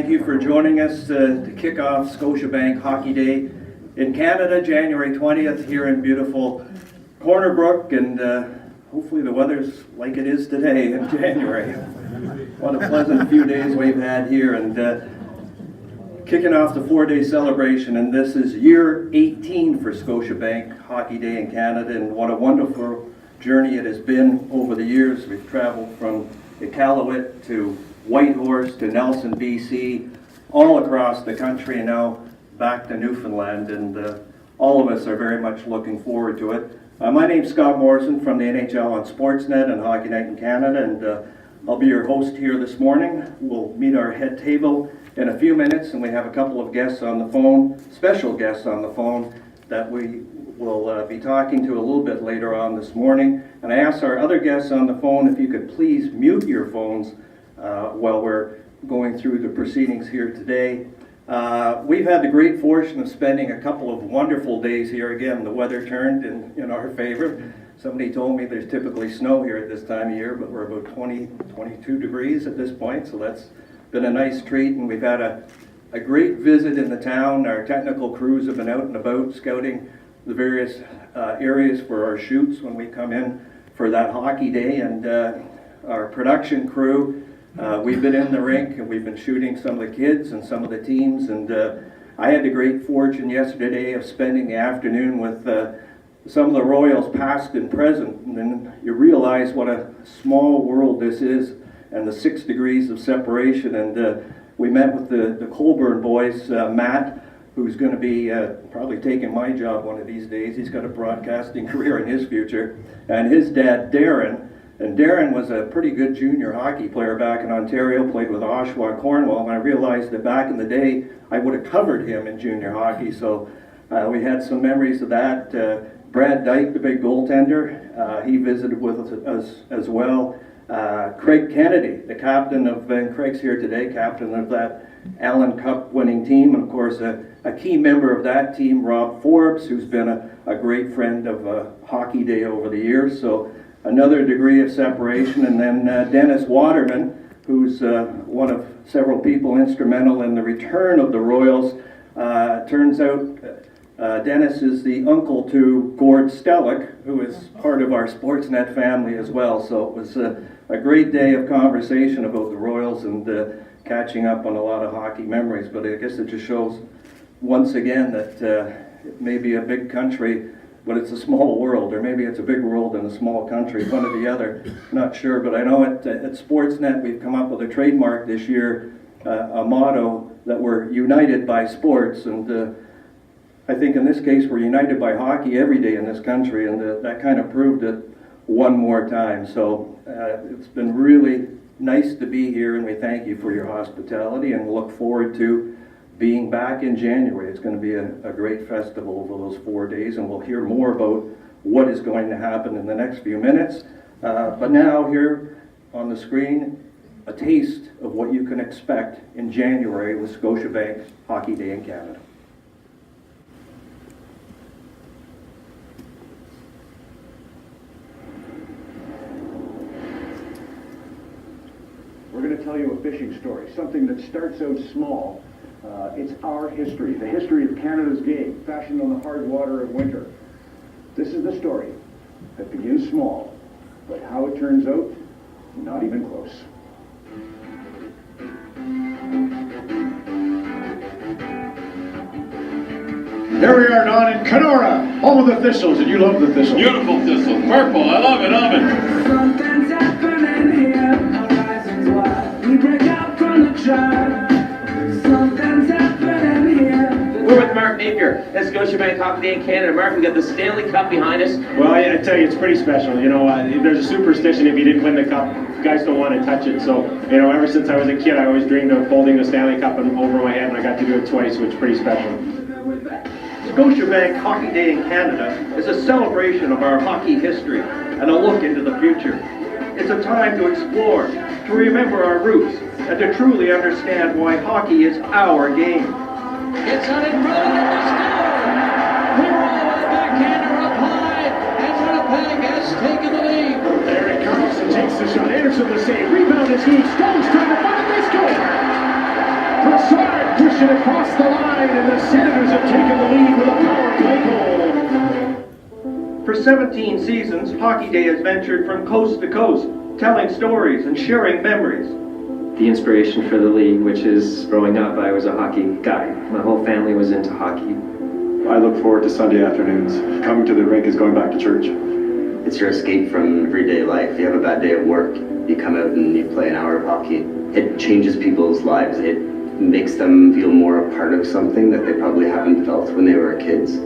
thank you for joining us to kick off Scotiabank Hockey Day in Canada, January 20th, here in beautiful Corner Brook, and hopefully the weather's like it is today in January. What a pleasant few days we've had here, and kicking off the 4-day celebration, and this is year 18 for Scotiabank Hockey Day in Canada, and what a wonderful journey it has been over the years. We've traveled from Iqaluit to Whitehorse to Nelson, BC, all across the country, and now back to Newfoundland, and all of us are very much looking forward to it. My name's Scott Morrison from the NHL on Sportsnet and Hockey Night in Canada, and I'll be your host here this morning. We'll meet our head table in a few minutes, and we have a couple of guests on the phone, special guests on the phone, that we will be talking to a little bit later on this morning. And I asked our other guests on the phone if you could please mute your phones while we're going through the proceedings here today. We've had the great fortune of spending a couple of wonderful days here. Again, the weather turned in our favor. Somebody told me there's typically snow here at this time of year, but we're about 20, 22 degrees at this point, so that's been a nice treat. And we've had a great visit in the town. Our technical crews have been out and about scouting the various areas for our shoots when we come in for that hockey day, and our production crew, we've been in the rink and we've been shooting some of the kids and some of the teams, and I had the great fortune yesterday of spending the afternoon with some of the Royals past and present, and then you realize what a small world this is and the 6 degrees of separation. And we met with the Colburn boys, Matt, who's going to be probably taking my job one of these days. He's got a broadcasting career in his future, and his dad, Darren. And Darren was a pretty good junior hockey player back in Ontario, played with Oshawa and Cornwall, and I realized that back in the day I would have covered him in junior hockey, so we had some memories of that. Brad Dyke, the big goaltender, he visited with us as well. Craig Kennedy, the captain of, and Craig's here today, captain of that Allen Cup winning team, and of course a key member of that team, Rob Forbes, who's been a great friend of Hockey Day over the years. So another degree of separation. And then Dennis Waterman, who's one of several people instrumental in the return of the Royals. Turns out Dennis is the uncle to Gord Stellick, who is part of our Sportsnet family as well. So it was a great day of conversation about the Royals and catching up on a lot of hockey memories. But I guess it just shows once again that it may be a big country, but it's a small world, or maybe it's a big world and a small country, one or the other, not sure. But I know at Sportsnet we've come up with a trademark this year, a motto that we're united by sports, and I think in this case we're united by hockey every day in this country, and that kind of proved it one more time. So it's been really nice to be here, and we thank you for your hospitality, and look forward to being back in January. It's going to be a great festival over those 4 days, and we'll hear more about what is going to happen in the next few minutes. But now here on the screen, a taste of what you can expect in January with Scotiabank Hockey Day in Canada. We're going to tell you a fishing story, something that starts out small. It's our history, the history of Canada's game, fashioned on the hard water of winter. This is the story that begins small, but how it turns out, not even close. Here we are, Don, in Kenora, home of the Thistles, and you love the Thistles. Beautiful Thistles, purple, I love it, Something's happening here, horizons wide, we break out from the tribe. Something's happening here. We're with Mark Napier at Scotiabank Hockey Day in Canada. Mark, we got the Stanley Cup behind us. Well, I tell you, it's pretty special. You know, there's a superstition if you didn't win the cup, guys don't want to touch it. So, you know, ever since I was a kid, I always dreamed of holding the Stanley Cup over my head, and I got to do it twice, which is pretty special. Scotiabank Hockey Day in Canada is a celebration of our hockey history and a look into the future. It's a time to explore, to remember our roots, and to truly understand why hockey is our game. It's on in front of the score. We roll a backhander up high, and Winnipeg has taken the lead. Eric Carlson takes the shot, Anderson the save, rebound is he, Stone's trying to find, they score! Puts pushed it across the line, and the Senators have taken the lead with a power play goal. For 17 seasons, Hockey Day has ventured from coast to coast, telling stories and sharing memories. The inspiration for the league, which is growing up, I was a hockey guy. My whole family was into hockey. I look forward to Sunday afternoons. Coming to the rink is going back to church. It's your escape from everyday life. You have a bad day at work, you come out and you play an hour of hockey. It changes people's lives. It makes them feel more a part of something that they probably haven't felt when they were kids.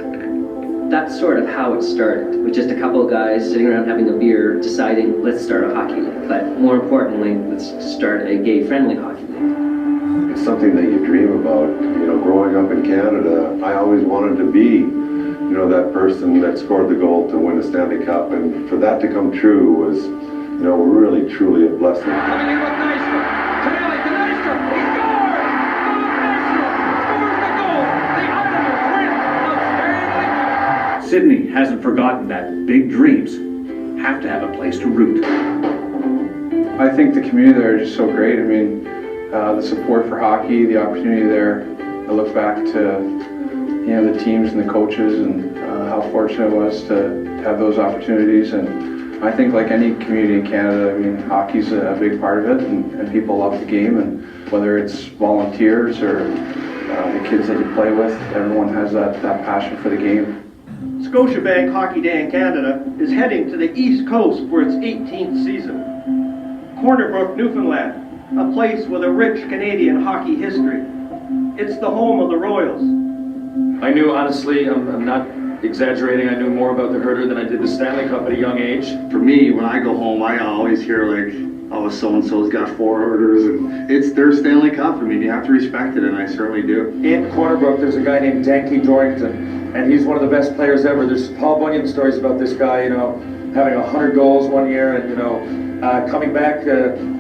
That's sort of how it started, with just a couple of guys sitting around having a beer, deciding, let's start a hockey league. But more importantly, let's start a gay-friendly hockey league. It's something that you dream about. You know, growing up in Canada, I always wanted to be, you know, that person that scored the goal to win a Stanley Cup, and for that to come true was, you know, really, truly a blessing. Coming in with Nystrom. Tonelli to Nystrom. He scores! Bob Nystrom scores the goal. The Islanders win the Stanley Cup. Sydney hasn't forgotten that big dreams have to have a place to root. I think the community there is just so great. I mean, the support for hockey, the opportunity there. I look back to, you know, the teams and the coaches and how fortunate it was to have those opportunities. And I think like any community in Canada, I mean, hockey's a big part of it, and people love the game. And whether it's volunteers or the kids that you play with, everyone has that passion for the game. Scotiabank Hockey Day in Canada is heading to the East Coast for its 18th season. Corner Brook, Newfoundland, a place with a rich Canadian hockey history. It's the home of the Royals. I knew, honestly, I'm not exaggerating, I knew more about the Herder than I did the Stanley Cup at a young age. For me, when I go home, I always hear like, oh, so-and-so's got 4 Herders, and it's their Stanley Cup. I mean, you have to respect it, and I certainly do. In Corner Brook, there's a guy named Danky Dorrington, and he's one of the best players ever. There's Paul Bunyan stories about this guy, you know, having 100 goals one year, and, you know, coming back,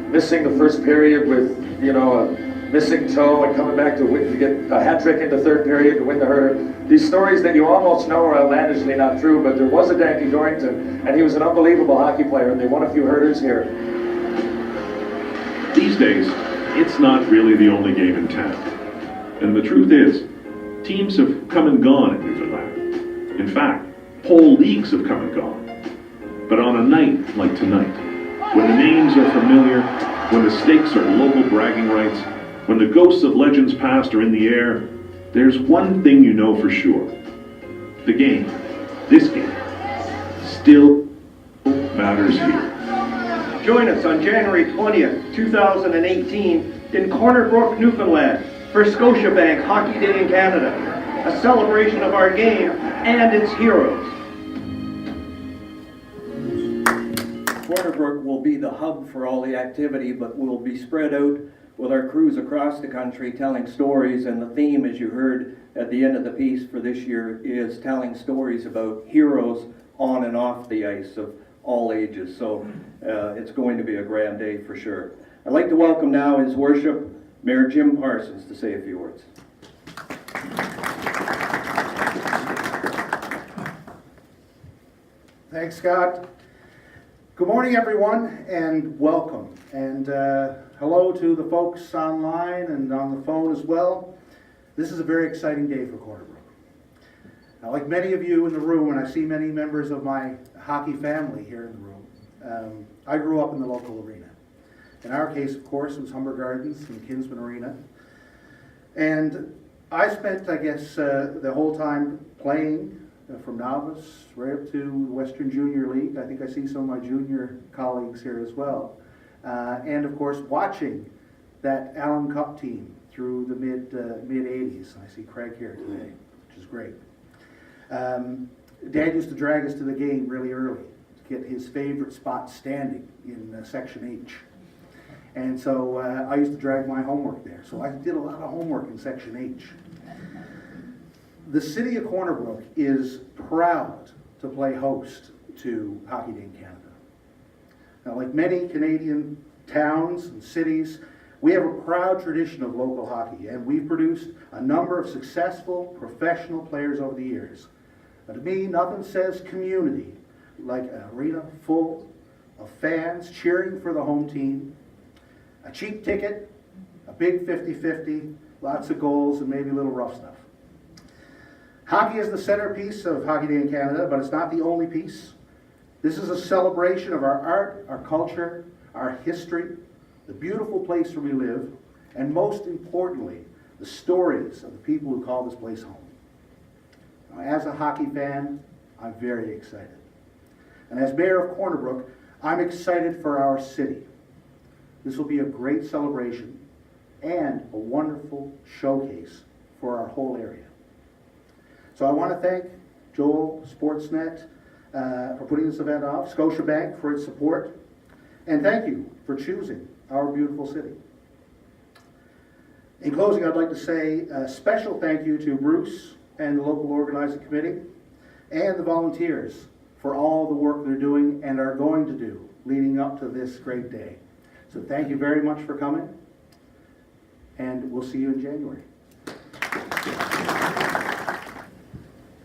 missing the first period with, you know, a missing toe, and coming back to get a hat trick in the third period to win the Herder. These stories that you almost know are outlandishly not true, but there was a Danky Dorrington, and he was an unbelievable hockey player, and they won a few Herders here. These days, it's not really the only game in town. And the truth is, teams have come and gone in Newfoundland. In fact, whole leagues have come and gone. But on a night like tonight, when the names are familiar, when the stakes are local bragging rights, when the ghosts of legends past are in the air, there's one thing you know for sure. The game, this game, still matters here. Join us on January 20th, 2018 in Corner Brook, Newfoundland for Scotiabank Hockey Day in Canada, a celebration of our game and its heroes. Corner Brook will be the hub for all the activity, but will be spread out with our crews across the country telling stories, and the theme, as you heard at the end of the piece for this year, is telling stories about heroes on and off the ice of all ages. So it's going to be a grand day for sure. I'd like to welcome now His Worship Mayor Jim Parsons to say a few words. Thanks, Scott. Good morning, everyone, and welcome. And hello to the folks online and on the phone as well. This is a very exciting day for Corner Brook. Now, like many of you in the room, and I see many members of my hockey family here in the room, I grew up in the local arena. In our case, of course, it was Humber Gardens and Kinsman Arena. And I spent, I guess, the whole time playing from novice right up to the Western Junior League. I think I see some of my junior colleagues here as well. And of course, watching that Allen Cup team through the mid-80s. I see Craig here today, which is great. Dad used to drag us to the game really early to get his favorite spot standing in Section H. And so I used to drag my homework there. So I did a lot of homework in Section H. The city of Corner Brook is proud to play host to Hockey Day in Canada. Now, like many Canadian towns and cities, we have a proud tradition of local hockey, and we've produced a number of successful professional players over the years. But to me, nothing says community like an arena full of fans cheering for the home team, a cheap ticket, a big 50-50, lots of goals, and maybe a little rough stuff. Hockey is the centerpiece of Hockey Day in Canada, but it's not the only piece. This is a celebration of our art, our culture, our history, the beautiful place where we live, and most importantly, the stories of the people who call this place home. Now, as a hockey fan, I'm very excited. And as mayor of Corner Brook, I'm excited for our city. This will be a great celebration and a wonderful showcase for our whole area. So I want to thank Joel, Sportsnet, for putting this event off, Scotiabank for its support, and thank you for choosing our beautiful city. In closing, I'd like to say a special thank you to Bruce and the local organizing committee and the volunteers for all the work they're doing and are going to do leading up to this great day. So thank you very much for coming, and we'll see you in January.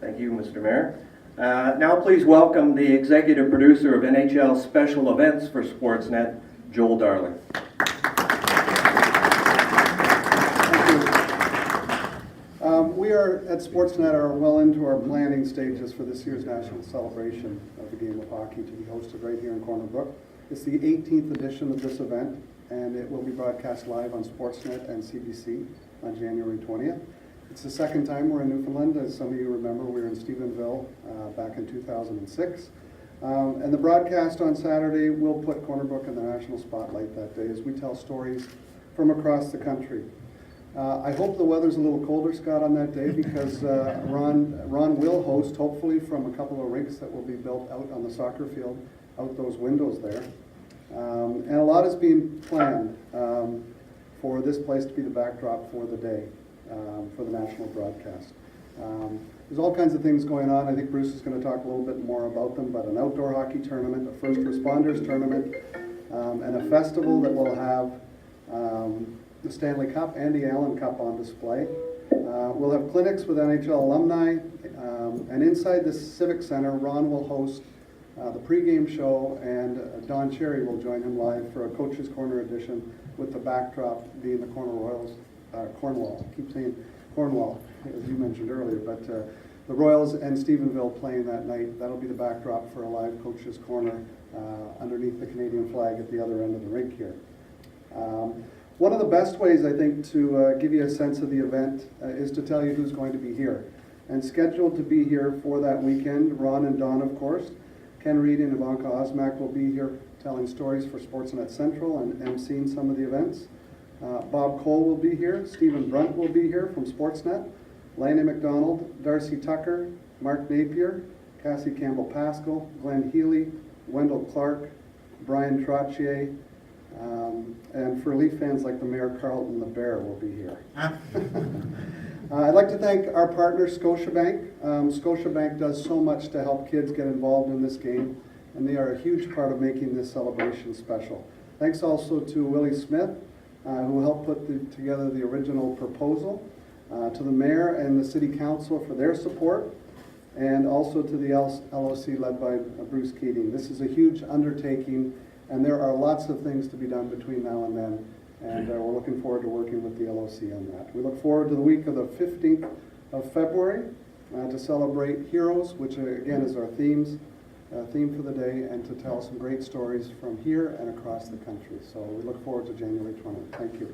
Thank you, Mr. Mayor. Now please welcome the executive producer of NHL Special Events for Sportsnet, Joel Darling. We are at Sportsnet are well into our planning stages for this year's national celebration of the game of hockey to be hosted right here in Corner Brook. It's the 18th edition of this event, and it will be broadcast live on Sportsnet and CBC on January 20th. It's the second time we're in Newfoundland. As some of you remember, we were in Stephenville back in 2006. And the broadcast on Saturday will put Corner Brook in the national spotlight that day as we tell stories from across the country. I hope the weather's a little colder, Scott, on that day, because Ron will host, hopefully, from a couple of rinks that will be built out on the soccer field, out those windows there. And a lot is being planned for this place to be the backdrop for the day, for the national broadcast. There's all kinds of things going on. I think Bruce is going to talk a little bit more about them, but an outdoor hockey tournament, a first responders tournament, and a festival that will have the Stanley Cup and the Allen Cup on display. We'll have clinics with NHL alumni, and inside the Civic Center, Ron will host the pregame show, and Don Cherry will join him live for a Coach's Corner edition with the backdrop being the Cornwall. I keep saying Cornwall, as you mentioned earlier, but the Royals and Stephenville playing that night. That'll be the backdrop for a live Coach's Corner underneath the Canadian flag at the other end of the rink here. One of the best ways, I think, to give you a sense of the event is to tell you who's going to be here. And scheduled to be here for that weekend, Ron and Don, of course. Ken Reed and Ivanka Osmak will be here telling stories for Sportsnet Central and emceeing some of the events. Bob Cole will be here. Stephen Brunt will be here from Sportsnet. Lanny McDonald, Darcy Tucker, Mark Napier, Cassie Campbell-Pascal, Glenn Healy, Wendell Clark, Brian Trottier, and for Leaf fans like the Mayor Carlton the Bear will be here. I'd like to thank our partner, Scotiabank. Scotiabank does so much to help kids get involved in this game, and they are a huge part of making this celebration special. Thanks also to Willie Smith, who helped put together the original proposal, to the Mayor and the City Council for their support, and also to the LOC led by Bruce Keating. This is a huge undertaking, and there are lots of things to be done between now and then, and we're looking forward to working with the LOC on that. We look forward to the week of the 15th of February to celebrate heroes, which again is our theme for the day, and to tell some great stories from here and across the country. So we look forward to January 20th. Thank you.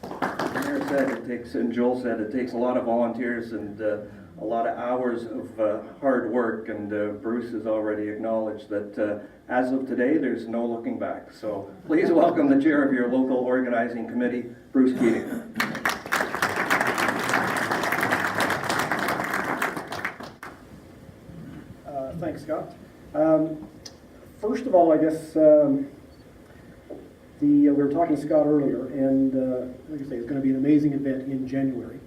The Mayor said it takes, and Joel said it takes a lot of volunteers and a lot of hours of hard work, and Bruce has already acknowledged that as of today, there's no looking back. So please welcome the chair of your local organizing committee, Bruce Keating. Thanks, Scott. First of all, I guess we were talking to Scott earlier, and like I say, it's going to be an amazing event in January.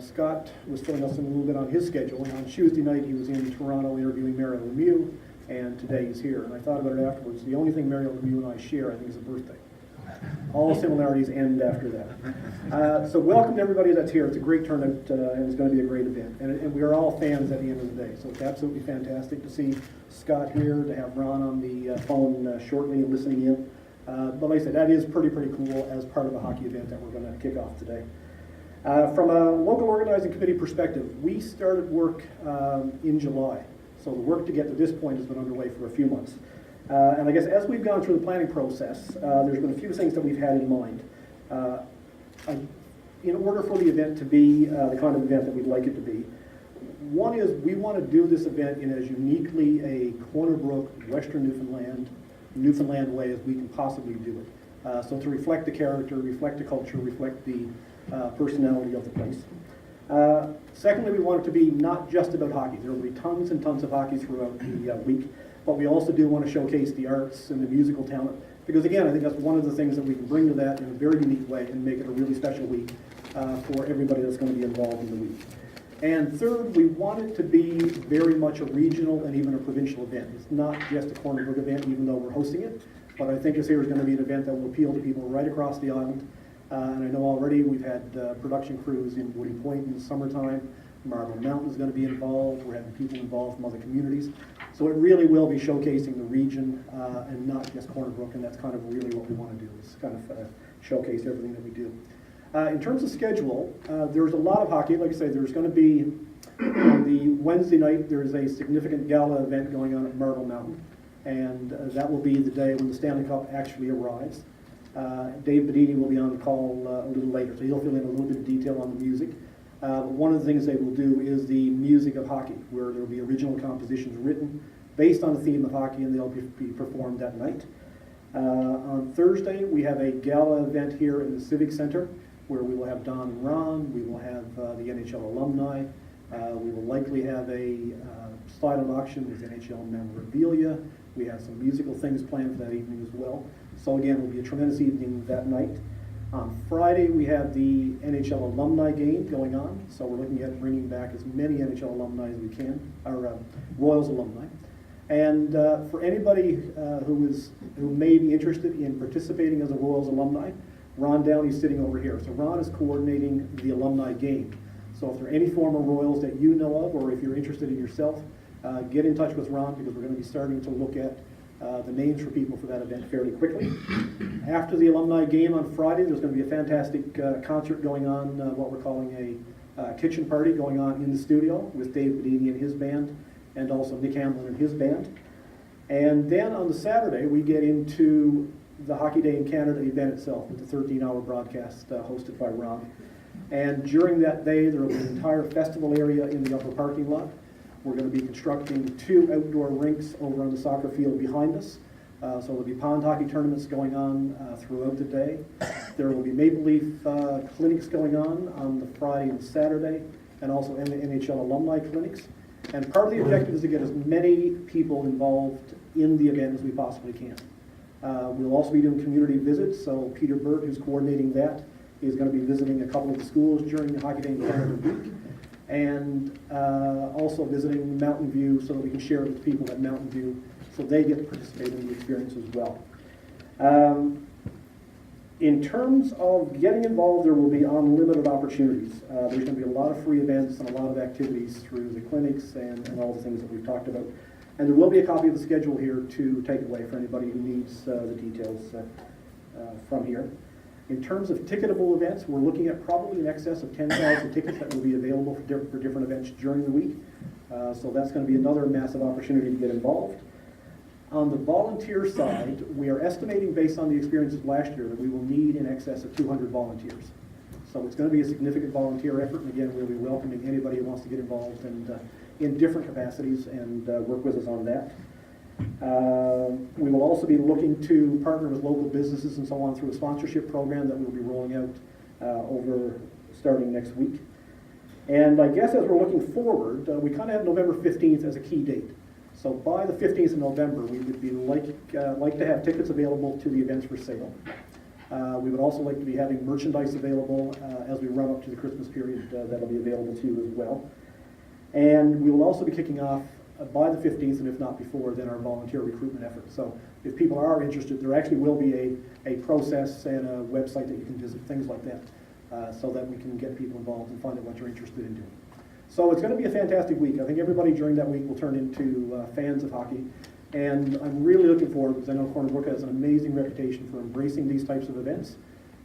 Scott was filling us in a little bit on his schedule, and on Tuesday night he was in Toronto interviewing Mario Lemieux, and today he's here. And I thought about it afterwards. The only thing Mario Lemieux and I share, I think, is a birthday. All similarities end after that. So welcome to everybody that's here. It's a great turnout, and it's going to be a great event. And we are all fans at the end of the day, so it's absolutely fantastic to see Scott here, to have Ron on the phone shortly and listening in. But like I said, that is pretty cool as part of a hockey event that we're going to kick off today. From a local organizing committee perspective, we started work in July. So the work to get to this point has been underway for a few months. And I guess as we've gone through the planning process, there's been a few things that we've had in mind. In order for the event to be the kind of event that we'd like it to be, one is we want to do this event in as uniquely a Corner Brook, Western Newfoundland way as we can possibly do it. So to reflect the character, reflect the culture, reflect the personality of the place. Secondly, we want it to be not just about hockey. There will be tons and tons of hockey throughout the week, but we also do want to showcase the arts and the musical talent, because again, I think that's one of the things that we can bring to that in a very unique way and make it a really special week for everybody that's going to be involved in the week. And third, we want it to be very much a regional and even a provincial event. It's not just a Corner Brook event, even though we're hosting it, but I think this here is going to be an event that will appeal to people right across the island. And I know already we've had production crews in Woody Point in the summertime. Marble Mountain is going to be involved. We're having people involved from other communities. So it really will be showcasing the region and not just Corner Brook, and that's kind of really what we want to do, is kind of showcase everything that we do. In terms of schedule, there's a lot of hockey. Like I say, there's going to be, the Wednesday night, there's a significant gala event going on at Marble Mountain, and that will be the day when the Stanley Cup actually arrives. Dave Bedini will be on the call a little later, so he'll fill in a little bit of detail on the music. One of the things they will do is the music of hockey, where there will be original compositions written based on the theme of hockey, and they'll be performed that night. On Thursday, we have a gala event here in the Civic Center, where we will have Don and Ron, we will have the NHL alumni, we will likely have a silent auction with NHL memorabilia. We have some musical things planned for that evening as well. So again, it will be a tremendous evening that night. On Friday, we have the NHL alumni game going on. So we're looking at bringing back as many NHL alumni as we can, or Royals alumni. And for anybody who may be interested in participating as a Royals alumni, Ron Downey's sitting over here. So Ron is coordinating the alumni game. So if there are any former Royals that you know of, or if you're interested in yourself, get in touch with Ron, because we're going to be starting to look at the names for people for that event fairly quickly. After the alumni game on Friday, there's going to be a fantastic concert going on, what we're calling a kitchen party going on in the studio with Dave Bedini and his band, and also Nick Hamlin and his band. And then on the Saturday, we get into the Hockey Day in Canada event itself with the 13-hour broadcast hosted by Ron. And during that day, there will be an entire festival area in the upper parking lot. We're going to be constructing 2 outdoor rinks over on the soccer field behind us. So there'll be pond hockey tournaments going on throughout the day. There will be Maple Leaf clinics going on the Friday and Saturday, and also NHL alumni clinics. And part of the objective is to get as many people involved in the event as we possibly can. We'll also be doing community visits, so Peter Burt, who's coordinating that, is going to be visiting a couple of the schools during the Hockey Day in Canada week, and also visiting Mountain View so that we can share it with people at Mountain View so they get to participate in the experience as well. In terms of getting involved, there will be unlimited opportunities. There's going to be a lot of free events and a lot of activities through the clinics and all the things that we've talked about. And there will be a copy of the schedule here to take away for anybody who needs the details from here. In terms of ticketable events, we're looking at probably in excess of 10,000 tickets that will be available for different events during the week. So that's going to be another massive opportunity to get involved. On the volunteer side, we are estimating, based on the experiences last year, that we will need in excess of 200 volunteers. So it's going to be a significant volunteer effort, and again, we'll be welcoming anybody who wants to get involved and in different capacities and work with us on that. We will also be looking to partner with local businesses and so on through a sponsorship program that we'll be rolling out starting next week. And I guess as we're looking forward, we kind of have November 15th as a key date. So by the 15th of November, we would be like to have tickets available to the events for sale. We would also like to be having merchandise available as we run up to the Christmas period that'll be available to you as well. And we will also be kicking off by the 15th, and if not before, then our volunteer recruitment effort. So if people are interested, there actually will be a process and a website that you can visit, things like that, so that we can get people involved and find out what you're interested in doing. So it's going to be a fantastic week. I think everybody during that week will turn into fans of hockey. And I'm really looking forward, because I know Corner Brook has an amazing reputation for embracing these types of events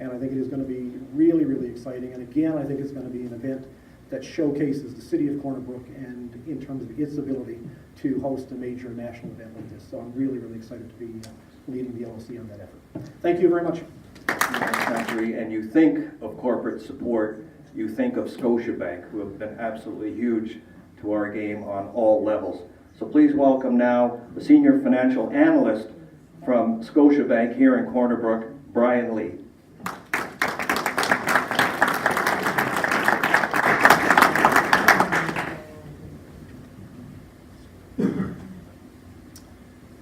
And I think it is going to be really, really exciting. And again, I think it's going to be an event that showcases the city of Corner Brook and in terms of its ability to host a major national event like this. So I'm really, really excited to be leading the LOC on that effort. Thank you very much. And you think of corporate support, you think of Scotiabank, who have been absolutely huge to our game on all levels. So please welcome now the Senior Financial Analyst from Scotiabank here in Corner Brook, Brian Lee.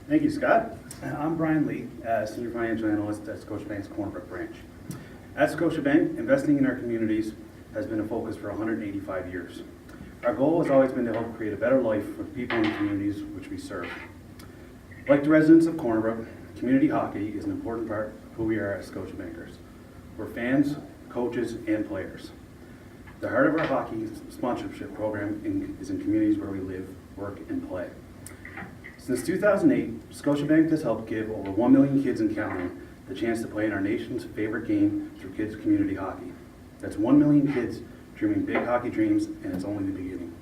Thank you, Scott. I'm Brian Lee, Senior Financial Analyst at Scotiabank's Corner Brook branch. At Scotiabank, investing in our communities has been a focus for 185 years. Our goal has always been to help create a better life for the people in the communities which we serve. Like the residents of Corner Brook, community hockey is an important part of who we are as Scotiabankers. We're fans, coaches, and players. The heart of our hockey sponsorship program is in communities where we live, work, and play. Since 2008, Scotiabank has helped give over 1 million kids and counting the chance to play in our nation's favorite game through kids' community hockey. That's 1 million kids dreaming big hockey dreams, and it's only the beginning.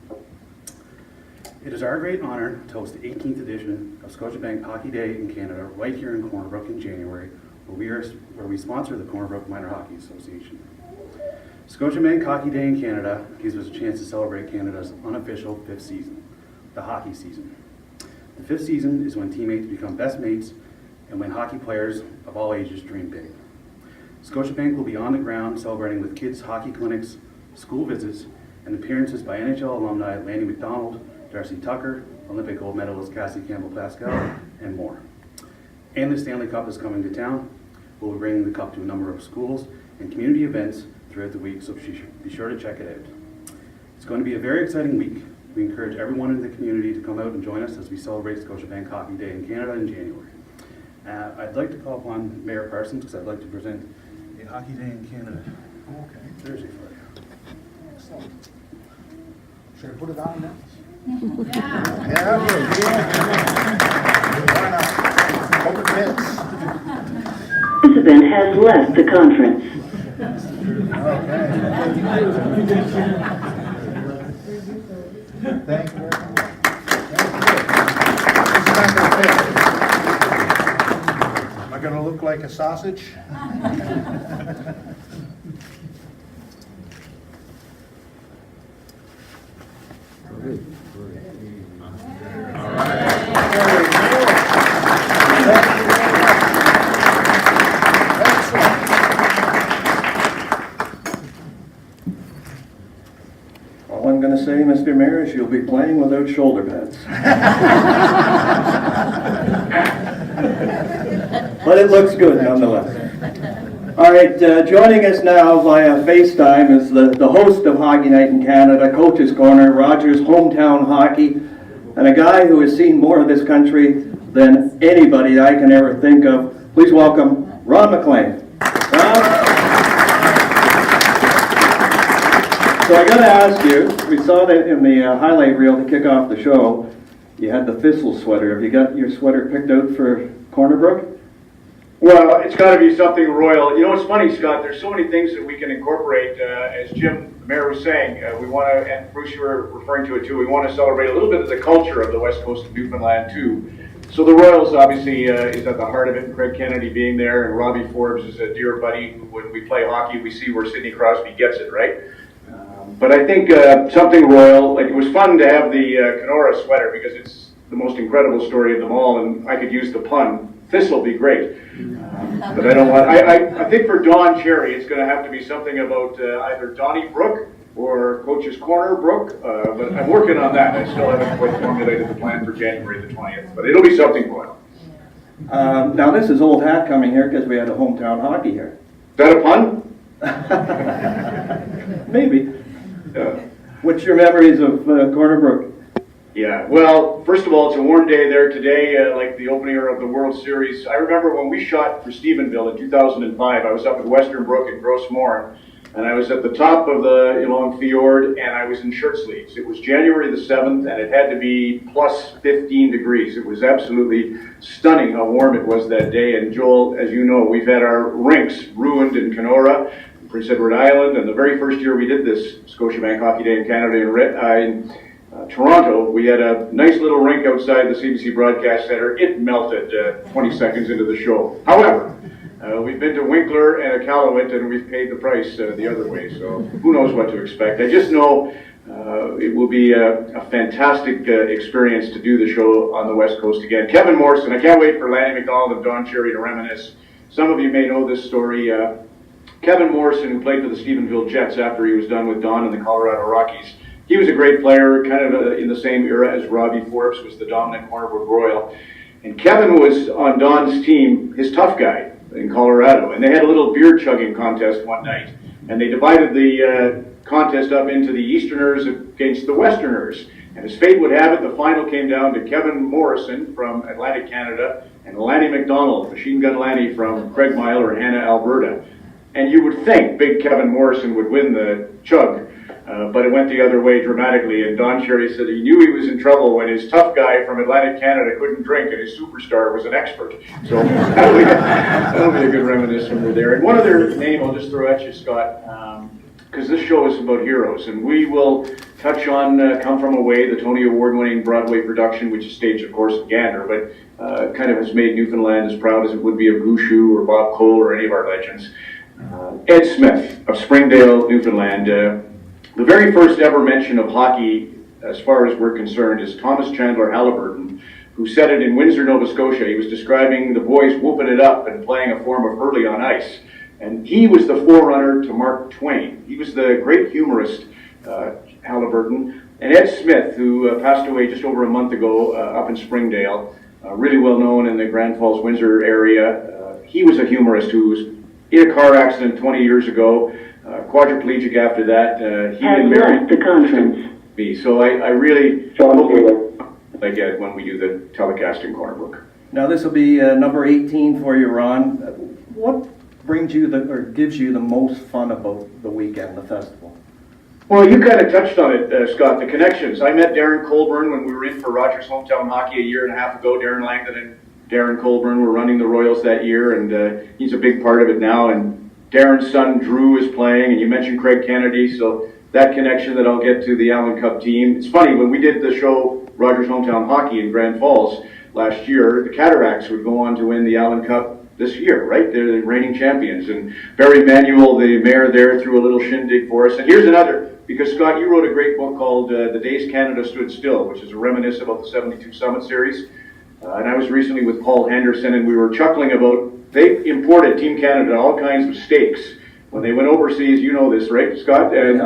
It is our great honor to host the 18th edition of Scotiabank Hockey Day in Canada right here in Corner Brook in January, where we sponsor the Corner Brook Minor Hockey Association. Scotiabank Hockey Day in Canada gives us a chance to celebrate Canada's unofficial 5th season, the hockey season. The 5th season is when teammates become best mates and when hockey players of all ages dream big. Scotiabank will be on the ground celebrating with kids' hockey clinics, school visits, and appearances by NHL alumni Lanny McDonald, Darcy Tucker, Olympic gold medalist Cassie Campbell-Pascal, and more. And the Stanley Cup is coming to town. We'll be bringing the cup to a number of schools and community events throughout the week, so be sure to check it out. It's going to be a very exciting week. We encourage everyone in the community to come out and join us as we celebrate Scotiabank Hockey Day in Canada in January. I'd like to call upon Mayor Parsons because I'd like to present a Hockey Day in Canada jersey for you. Excellent. Should I put it on now? Yeah. Why not? Hope it fits. This event has left the conference. Thank you very much. Am I going to look like a sausage? All I'm going to say, Mr. Mayor, is you'll be playing without shoulder pads. But it looks good nonetheless. All right, joining us now via FaceTime is the host of Hockey Night in Canada, Coach's Corner, Rogers Hometown Hockey, and a guy who has seen more of this country than anybody I can ever think of. Please welcome Ron McLean. Ron? So I got to ask you, we saw that in the highlight reel to kick off the show, you had the Thistle sweater. Have you got your sweater picked out for Corner Brook? Well, it's got to be something royal. You know, it's funny, Scott, there's so many things that we can incorporate. As Jim, the mayor, was saying, we want to, and Bruce, you were referring to it too, we want to celebrate a little bit of the culture of the west coast of Newfoundland too. So the Royals obviously is at the heart of it, and Craig Kennedy being there, and Robbie Forbes is a dear buddy. When we play hockey, we see where Sidney Crosby gets it, right? But I think something royal, like it was fun to have the Kenora sweater because it's the most incredible story of them all, and I could use the pun. This'll be great. But I don't want, I think for Don Cherry, it's going to have to be something about either Donnie Brook or Coach's Corner Brook, but I'm working on that. I still haven't quite formulated the plan for January the 20th, but it'll be something royal. Now this is old hat coming here because we had a hometown hockey here. Is that a pun? Maybe. What's your memories of Corner Brook? Yeah, well, first of all, it's a warm day there today, like the opener of the World Series. I remember when we shot for Stephenville in 2005, I was up at Western Brook in Gross Morin, and I was at the top of the Long Fjord, and I was in shirt sleeves. It was January the 7th, and it had to be plus 15 degrees. It was absolutely stunning how warm it was that day. And Joel, as you know, we've had our rinks ruined in Kenora, Prince Edward Island, and the very first year we did this Scotiabank Hockey Day in Canada in Toronto, we had a nice little rink outside the CBC Broadcast Centre. It melted 20 seconds into the show. However, we've been to Winkler and Iqaluit, and we've paid the price the other way, so who knows what to expect. I just know it will be a fantastic experience to do the show on the West Coast again. Kevin Morrison, I can't wait for Lanny McDonald and Don Cherry to reminisce. Some of you may know this story. Kevin Morrison, who played for the Stephenville Jets after he was done with Don in the Colorado Rockies, he was a great player, kind of in the same era as Robbie Forbes was the dominant Corner Brook Royal. And Kevin was on Don's team, his tough guy in Colorado, and they had a little beer chugging contest one night. And they divided the contest up into the Easterners against the Westerners. And as fate would have it, the final came down to Kevin Morrison from Atlantic Canada and Lanny McDonald, Machine Gun Lanny from Craig Mile or Hannah, Alberta. And you would think big Kevin Morrison would win the chug, but it went the other way dramatically. And Don Cherry said he knew he was in trouble when his tough guy from Atlantic Canada couldn't drink and his superstar was an expert. So that'll be a good reminiscence from there. And one other name I'll just throw at you, Scott, because this show is about heroes, and we will touch on Come From Away, the Tony Award-winning Broadway production, which is staged, of course, in Gander, but kind of has made Newfoundland as proud as it would be of Gushu or Bob Cole or any of our legends. Ed Smith of Springdale, Newfoundland. The very first ever mention of hockey, as far as we're concerned, is Thomas Chandler Halliburton, who said it in Windsor, Nova Scotia. He was describing the boys whooping it up and playing a form of hurley on ice. And he was the forerunner to Mark Twain. He was the great humorist, Halliburton. And Ed Smith, who passed away just over a month ago up in Springdale, really well known in the Grand Falls, Windsor area. He was a humorist who was in a car accident 20 years ago, quadriplegic after that. He and Mary the conference. Me. So I really hope like Ed when we do the telecast in Corner Brook. Now this will be number 18 for you, Ron. What brings you or gives you the most fun about the weekend, the festival? Well, you kind of touched on it, Scott, the connections. I met Darren Colburn when we were in for Rogers Hometown Hockey a year and a half ago. Darren Langdon and Darren Colburn were running the Royals that year, and he's a big part of it now. And Darren's son, Drew, is playing, and you mentioned Craig Kennedy, so that connection that I'll get to the Allen Cup team. It's funny, when we did the show Rogers Hometown Hockey in Grand Falls last year, the Cataracts would go on to win the Allen Cup this year, right? They're the reigning champions. And Barry Manuel, the mayor there, threw a little shindig for us. And here's another, because Scott, you wrote a great book called The Days Canada Stood Still, which is a reminiscence about the 72 Summit Series. And I was recently with Paul Henderson, and we were chuckling about, they imported Team Canada all kinds of steaks. When they went overseas, you know this, right, Scott? And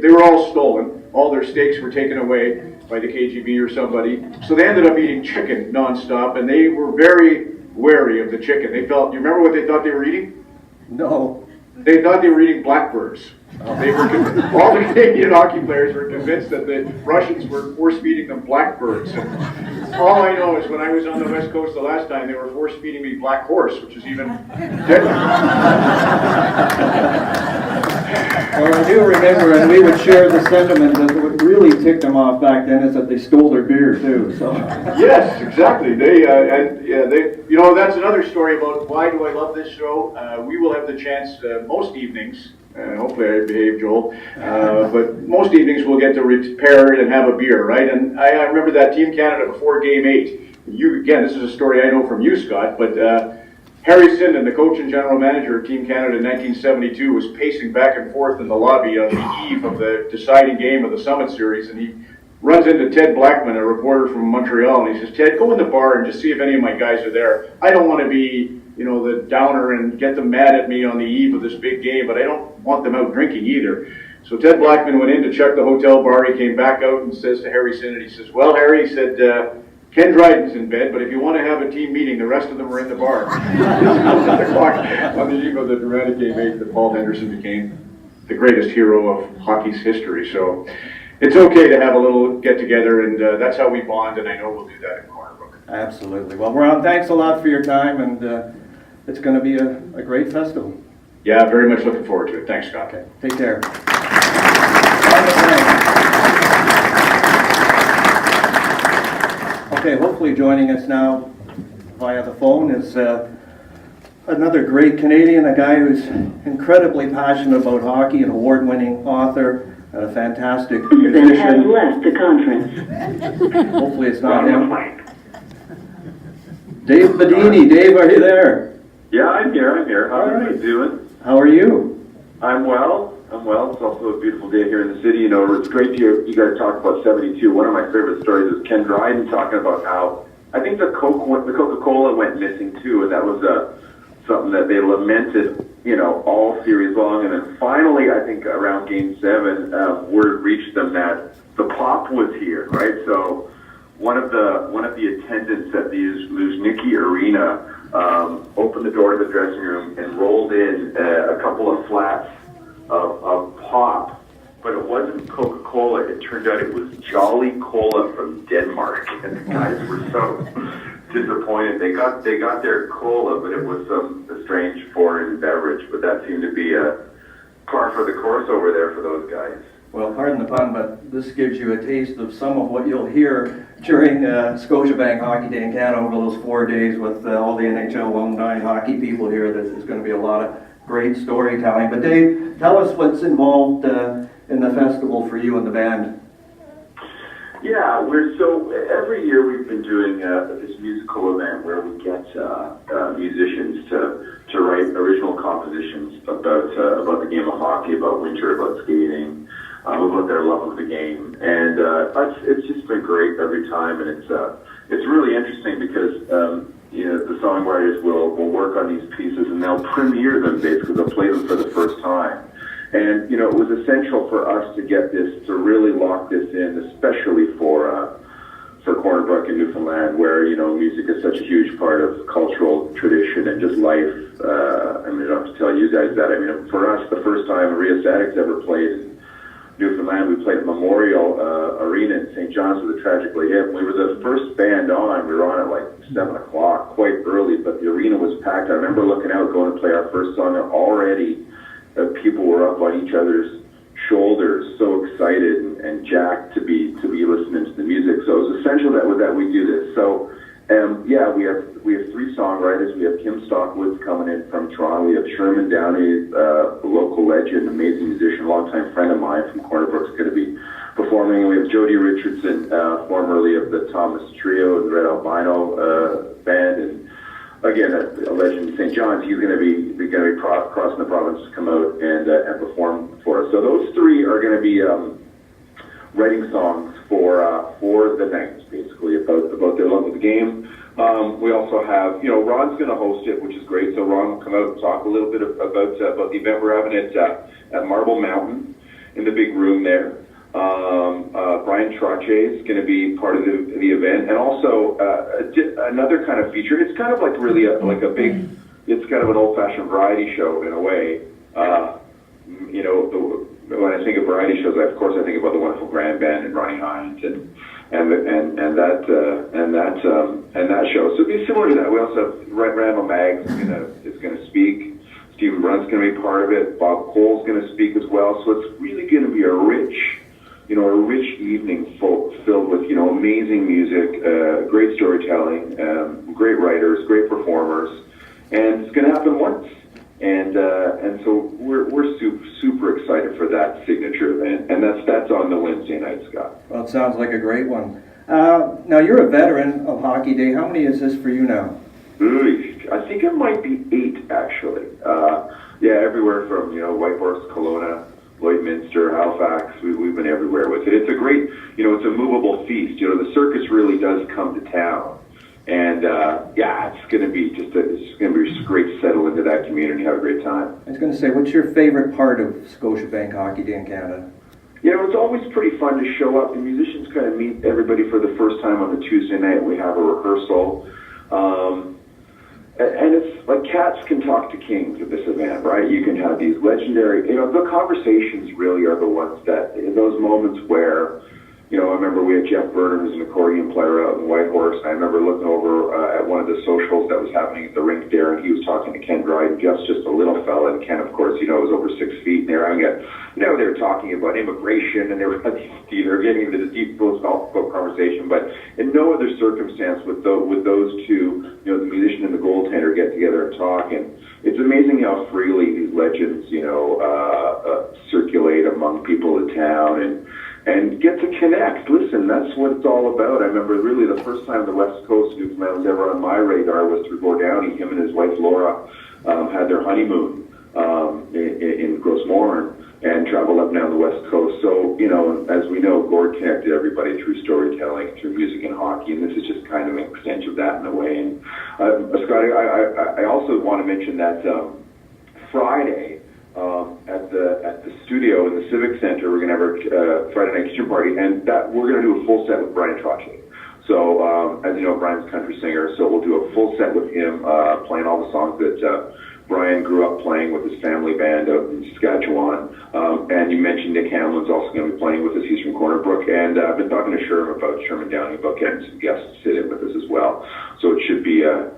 they were all stolen. All their steaks were taken away by the KGB or somebody. So they ended up eating chicken nonstop, and they were very wary of the chicken. They felt, you remember what they thought they were eating? No. They thought they were eating blackbirds. They were all the Canadian hockey players were convinced that the Russians were force-feeding them blackbirds. And all I know is when I was on the West Coast the last time, they were force-feeding me black horse, which is even deadly. Well, I do remember, and we would share the sentiment that what really ticked them off back then is that they stole their beer too. So. Yes, exactly. They you know, that's another story about why do I love this show. We will have the chance most evenings. Hopefully I behave, Joel. But most evenings we'll get to repair and have a beer, right? And I remember that Team Canada before Game 8. You again, this is a story I know from you, Scott, but Harry Sinden, the coach and general manager of Team Canada in 1972, was pacing back and forth in the lobby on the eve of the deciding game of the Summit Series, and he runs into Ted Blackman, a reporter from Montreal, and he says, "Ted, go in the bar and just see if any of my guys are there. I don't want to be, you know, the downer and get them mad at me on the eve of this big game, but I don't want them out drinking either." So Ted Blackman went in to check the hotel bar. He came back out and says to Harry Sinden, he says, "Well, Harry," he said, "Ken Dryden's in bed, but if you want to have a team meeting, the rest of them are in the bar." It's 10 o'clock on the eve of the dramatic Game 8 that Paul Henderson became the greatest hero of hockey's history. So it's okay to have a little get-together, and that's how we bond, and I know we'll do that in Corner Brook. Absolutely. Well, Ron, thanks a lot for your time, and it's going to be a great festival. Yeah, very much looking forward to it. Thanks, Scott. Okay, take care. Okay, hopefully joining us now via the phone is another great Canadian, a guy who's incredibly passionate about hockey, an award-winning author, and a fantastic musician. Has left the conference. Hopefully it's not him. Dave Bedini. Dave, are you there? Yeah, I'm here. How are you doing? How are you? I'm well. It's also a beautiful day here in the city. You know, it's great to hear you guys talk about 72. One of my favorite stories is Ken Dryden talking about how I think the Coca-Cola went missing too, and that was something that they lamented, you know, all series long. And then finally, I think around Game 7, word reached them that the pop was here, right? So one of the attendants at the Luzhniki Arena opened the door to the dressing room and rolled in a couple of flats of pop, but it wasn't Coca-Cola. It turned out it was Jolly Cola from Denmark, and the guys were so disappointed. They got their cola, but it was some strange foreign beverage. But that seemed to be a par for the course over there for those guys. Well, pardon the pun, but this gives you a taste of some of what you'll hear during Scotiabank Hockey Day in Canada over those 4 days with all the NHL alumni hockey people here. There's going to be a lot of great storytelling. But Dave, tell us what's involved in the festival for you and the band. Yeah, so every year we've been doing this musical event where we get musicians to write original compositions about the game of hockey, about winter, about skating, about their love of the game, and it's just been great every time, and it's really interesting because you know, the songwriters will work on these pieces and they'll premiere them, basically they'll play them for the first time. And, you know, it was essential for us to get this, to really lock this in, especially for Corner Brook in Newfoundland, where, you know, music is such a huge part of cultural tradition and just life. I mean, I don't have to tell you guys that. I mean, for us, the first time Maria Statics ever played in Newfoundland, we played at Memorial Arena in St. John's with a Tragically Hip. We were the first band on. We were on at like 7 o'clock, quite early, but the arena was packed. I remember looking out, going to play our first song, and already people were up on each other's shoulders, so excited and jacked to be listening to the music. So it was essential that we do this. So yeah, we have 3 songwriters. We have Kim Stockwoods coming in from Toronto. We have Sherman Downey, a local legend, amazing musician, longtime friend of mine from Corner Brook, is going to be performing. And we have Jody Richardson, formerly of the Thomas Trio and the Red Albino band, and again, a legend in St. John's. He's going to be crossing the province to come out and perform for us. So those 3 are going to be writing songs for the night, basically about their love of the game. We also have, you know, Ron's going to host it, which is great. So Ron will come out and talk a little bit about the event we're having at Marble Mountain in the big room there. Brian Trache is going to be part of the event, and also another kind of feature. It's kind of like really it's kind of an old-fashioned variety show in a way. You know, when I think of variety shows, of course I think about the wonderful Grand Band and Ronnie Hines and that show. So it'd be similar to that. We also have Randall Maggs is gonna speak. Stephen Brunt's gonna be part of it. Bob Cole's gonna speak as well. So it's really gonna be a rich evening filled with, you know, amazing music, great storytelling, great writers, great performers, and it's going to happen once. And so we're super excited for that signature event, and that's on the Wednesday night, Scott. Well, it sounds like a great one. Now, you're a veteran of Hockey Day. How many is this for you now? I think it might be 8, actually. Yeah, everywhere from, you know, Whitehorse, Kelowna, Lloydminster, Halifax, we've been everywhere with it. It's a great, you know, it's a movable feast. You know, the circus really does come to town. And, yeah, it's going to be just great to settle into that community and have a great time. I was going to say, what's your favorite part of Scotiabank Hockey Day in Canada? You know, it's always pretty fun to show up. The musicians kind of meet everybody for the first time on the Tuesday night. We have a rehearsal. And it's like cats can talk to kings at this event, right? You can have these legendary, you know, the conversations really are the ones that, in those moments where You know, I remember we had Jeff Burnham, who's an accordion player out in Whitehorse. I remember looking over at one of the socials that was happening at the rink there, and he was talking to Ken Dryden. Jeff's just a little fella, and Ken, of course, you know, was over 6 feet. And they were having a, you know, they were talking about immigration, and they were getting into the deep philosophical conversation. But in no other circumstance would those two, you know, the musician and the goaltender, get together and talk. And it's amazing how freely these legends, you know, circulate among people in town and get to connect. Listen, that's what it's all about. I remember really the first time the West Coast Newfoundland was ever on my radar was through Gord Downey. Him and his wife Laura had their honeymoon in Grossmorn and traveled up and down the West Coast. So, you know, as we know, Gord connected everybody through storytelling, through music and hockey, and this is just kind of an extension of that in a way. And Scotty, I also want to mention that Friday, at the studio in the Civic Center, we're going to have our Friday night kitchen party, and that we're going to do a full set with Brian Trotchley. So, as you know, Brian's a country singer, so we'll do a full set with him, playing all the songs that Brian grew up playing with his family band out in Saskatchewan. And you mentioned Nick Hamlin's also going to be playing with us. He's from Corner Brook, and I've been talking to Sherman Downey about getting some guests to sit in with us as well. So it should be a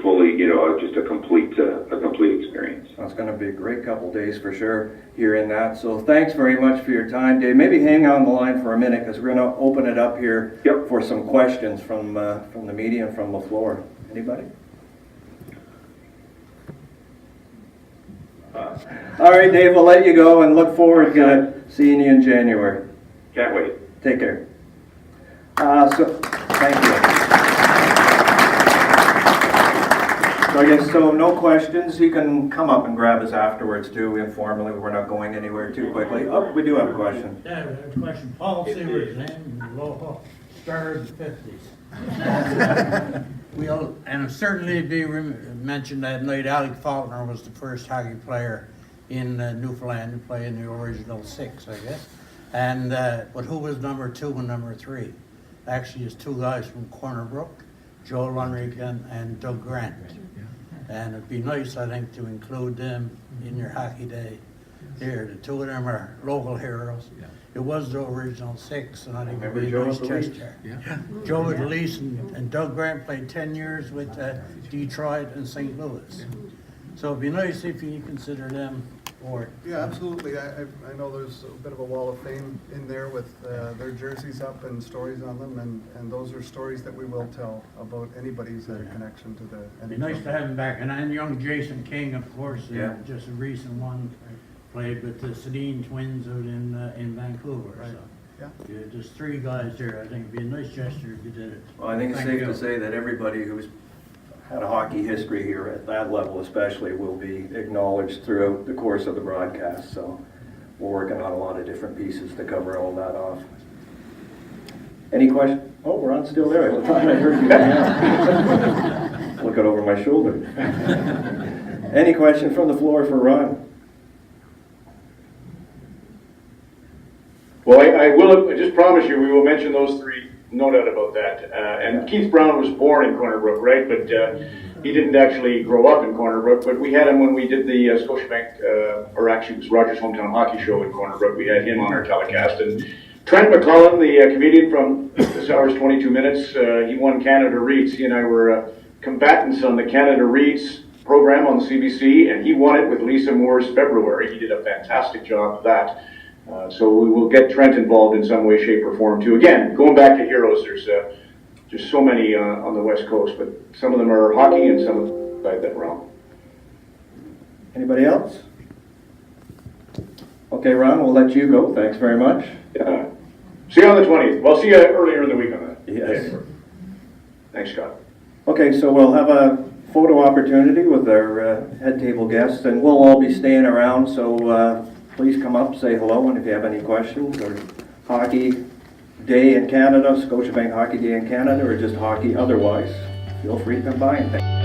fully, you know, just a complete experience. So it's going to be a great couple days for sure hearing that. So thanks very much for your time, Dave. Maybe hang on the line for a minute because we're going to open it up here for some questions from the media and from the floor. Anybody? All right, Dave, we'll let you go and look forward to seeing you in January. Can't wait. Take care. Thank you. So I guess, no questions. You can come up and grab us afterwards too, informally. We're not going anywhere too quickly. Oh, we do have a question. Yeah, there's a question. Paul Seaver's name, local, started in the 50s. And certainly be mentioned that night, Alec Faulkner was the first hockey player in Newfoundland to play in the original 6, I guess. And but who was number 2 and number 3? Actually, it's 2 guys from Corner Brook, Joe Lunrick and Doug Grant. And it'd be nice, I think, to include them in your hockey day here. The 2 of them are local heroes. It was the original 6, and I think it'd be a nice gesture. Joe at least and Doug Grant played 10 years with Detroit and St. Louis. So it'd be nice if you consider them for it. Yeah, absolutely. I know there's a bit of a wall of fame in there with their jerseys up and stories on them, and those are stories that we will tell about anybody's connection to the NHL. It'd be nice to have him back. And Young Jason King, of course, just a recent one, played with the Sedin twins out in Vancouver. Right. So, yeah, just 3 guys there. I think it'd be a nice gesture if you did it. Well, I think it's safe to say that everybody who's had a hockey history here at that level especially will be acknowledged throughout the course of the broadcast. So we're working on a lot of different pieces to cover all that off. Any questions? Oh, we're on still there. I thought I heard you. Looking over my shoulder. Any question from the floor for Ron? Well, I will just promise you we will mention those 3, no doubt about that. And Keith Brown was born in Corner Brook, right? But he didn't actually grow up in Corner Brook, but we had him when we did the Scotiabank, or actually it was Rogers Hometown Hockey Show in Corner Brook. We had him on our telecast. And Trent McCullen, the comedian from This Hour's 22 Minutes, he won Canada Reads. He and I were combatants on the Canada Reads program on the CBC, and he won it with Lisa Moore's February. He did a fantastic job of that. So we will get Trent involved in some way, shape, or form too. Again, going back to heroes, there's just so many on the West Coast, but some of them are hockey and some of them got that wrong. Anybody else? Okay, Ron, we'll let you go. Thanks very much. Yeah. See you on the 20th. Well, see you earlier in the week on that. Yes. Thanks, Scott. Okay, so we'll have a photo opportunity with our head table guests, and we'll all be staying around, so please come up, say hello, and if you have any questions, or Hockey Day in Canada, Scotiabank Hockey Day in Canada, or just hockey otherwise, feel free to come by and thank you.